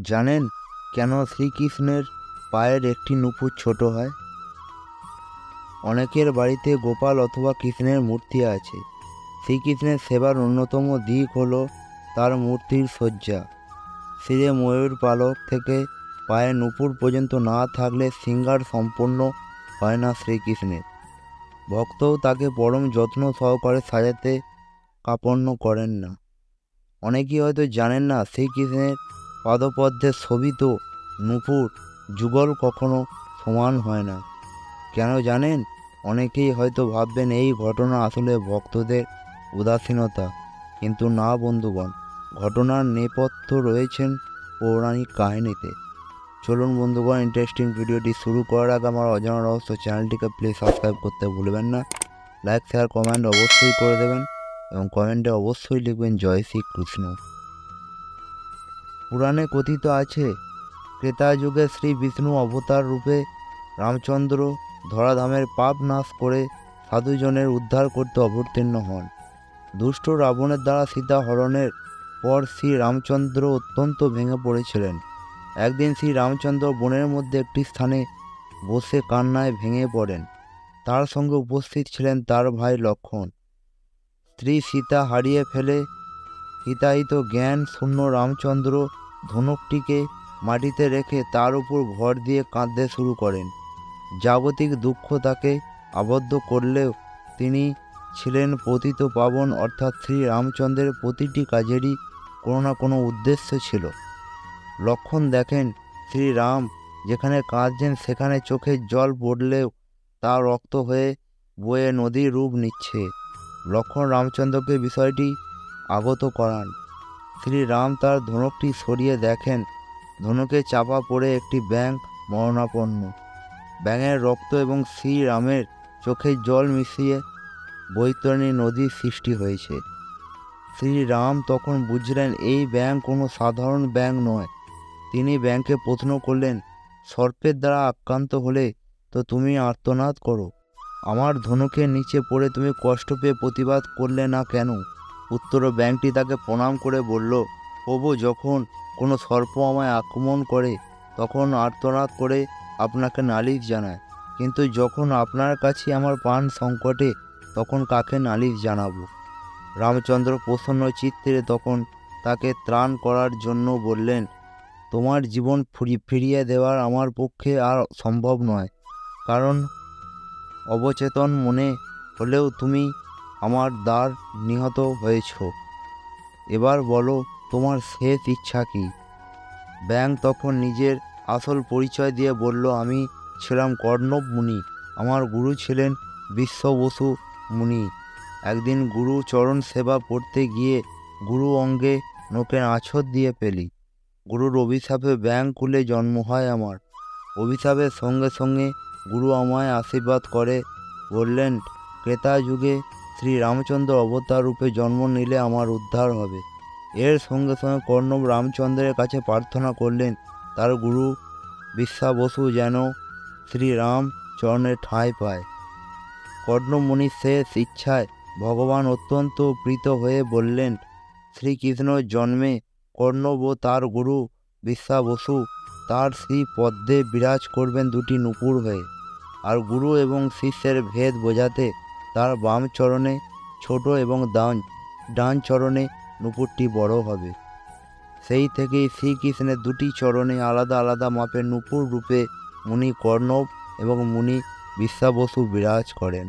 জানেন কেন শ্রীকৃষ্ণের পায়ের একটি নুপুর ছোট হয়? অনেকের বাড়িতে গোপাল অথবা কৃষ্ণের মূর্তি আছে। শ্রীকৃষ্ণের সেবার অন্যতম দিক হলো তার মূর্তির সজ্জা। শিরে ময়ূর পালক থেকে পায়ে নুপুর পর্যন্ত না থাকলে শৃঙ্গার সম্পন্ন হয় না শ্রীকৃষ্ণের। ভক্তও তাকে পরম যত্ন সহকারে সাজাতে কার্পণ্য করেন না। অনেকেই হয়তো জানেন না, শ্রীকৃষ্ণের পাদপদ্মে শোভিত নুপুর যুগল কখনো সমান হয় না। কেন জানেন? অনেকেই হয়তো ভাববেন এই ঘটনা আসলে ভক্তদের উদাসীনতা, কিন্তু না বন্ধুগণ, ঘটনার নেপথ্য রয়েছেন পৌরাণিক কাহিনীতে। চলুন বন্ধুগণ, ইন্টারেস্টিং ভিডিওটি শুরু করার আগে আমার অজানা রহস্য চ্যানেলটিকে প্লিজ সাবস্ক্রাইব করতে ভুলবেন না। লাইক শেয়ার কমেন্ট অবশ্যই করে দেবেন এবং কমেন্টে অবশ্যই লিখবেন জয় শ্রীকৃষ্ণ। পুরাণে কথিত আছে, ত্রেতা যুগে শ্রী বিষ্ণু অবতার রূপে রামচন্দ্র ধরাধামের পাপ নাশ করে সাধুজনের উদ্ধার করতে অবতীর্ণ হন। দুষ্ট রাবণের দ্বারা সীতা হরণের পর শ্রী রামচন্দ্র অত্যন্ত ভেঙে পড়েছিলেন। একদিন শ্রী রামচন্দ্র বনের মধ্যে একটি স্থানে বসে কান্নায় ভেঙে পড়েন। তার সঙ্গে উপস্থিত ছিলেন তার ভাই লক্ষ্মণ। স্ত্রী সীতা হারিয়ে ফেলে হিতাহিত জ্ঞান শূন্য রামচন্দ্র ধনুকটিকে মাটিতে রেখে তার উপর ভর দিয়ে কাঁদতে শুরু করেন। জাগতিক দুঃখ তাকে আবদ্ধ করলেও তিনি ছিলেন পতিত পাবন, অর্থাৎ শ্রী রামচন্দ্রের প্রতিটি কাজেরই কোনো না কোনো উদ্দেশ্য ছিল। লক্ষ্মণ দেখেন শ্রীরাম যেখানে কাঁদছেন সেখানে চোখের জল পড়লেও তা রক্ত হয়ে বয়ে নদীর রূপ নিচ্ছে। লক্ষ্মণ রামচন্দ্রকে বিষয়টি অবগত করান। শ্রীরাম তার ধনুকটি সরিয়ে দেখেন ধনুকে চাপা পড়ে একটি ব্যাঙ মরণাপন্ন। ব্যাঙের রক্ত এবং শ্রীরামের চোখের জল মিশিয়ে বৈতরণী নদীর সৃষ্টি হয়েছে। শ্রীরাম তখন বুঝলেন এই ব্যাঙ কোনো সাধারণ ব্যাঙ নয়। তিনি ব্যাঙকে প্রশ্ন করলেন, সর্পের দ্বারা আক্রান্ত হলে তো তুমি আর্তনাদ করো, আমার ধনুকের নিচে পড়ে তুমি কষ্ট পেয়ে প্রতিবাদ করলে না কেন? উত্তরে ব্যাঙটি তাকে প্রণাম করে বলল, প্রভু, যখন কোনো সর্প আমায় আক্রমণ করে তখন আর্তনাদ করে আপনাকে নালিশ জানায়, কিন্তু যখন আপনার কাছে আমার প্রাণ সংকটে তখন কাকে নালিশ জানাবো? রামচন্দ্র প্রসন্ন চিত্তে তখন তাকে ত্রাণ করার জন্য বললেন, তোমার জীবন ফিরিয়ে দেওয়ার আমার পক্ষে আর সম্ভব নয়, কারণ অবচেতন মনে হলেও তুমি আমার দ্বার নিহত হয়েছ। এবার বলো তোমার শেষ ইচ্ছা কি? ব্যাঙ তখন নিজের আসল পরিচয় দিয়ে বলল, আমি ছিলাম কর্ণব মুনি, আমার গুরু ছিলেন বিশ্ববসু মুনি। একদিন গুরু চরণ সেবা করতে গিয়ে গুরু অঙ্গে নোকের আঁচড় দিয়ে ফেলি। গুরুর অভিশাপে ব্যাঙ কুলে জন্ম হয় আমার। অভিশাপের সঙ্গে সঙ্গে গুরু আমায় আশীর্বাদ করে বললেন, ত্রেতা যুগে শ্রী রামচন্দ্র অবতার রূপে জন্ম নিলে আমার উদ্ধার হবে। এর সঙ্গে সঙ্গে কর্ণব রামচন্দ্রের কাছে প্রার্থনা করলেন তার গুরু বিশ্বাবসু যেন শ্রীরাম চরণে ঠাঁই পায়। কর্ণমুনির শেষ ইচ্ছায় ভগবান অত্যন্ত প্রীত হয়ে বললেন, শ্রীকৃষ্ণ জন্মে কর্ণব ও তার গুরু বিশ্বাবসু তার শ্রী পদ্মে বিরাজ করবেন দুটি নুপুর হয়ে, আর গুরু এবং শিষ্যের ভেদ বোঝাতে তার বাম চরণে ছোট এবং ডান চরণে নুপুরটি বড় হবে। সেই থেকেই শ্রীকৃষ্ণের দুটি চরণে আলাদা আলাদা মাপের নুপুর রূপে মুনি কর্ণব এবং মুনি বিশ্বাবসু বিরাজ করেন।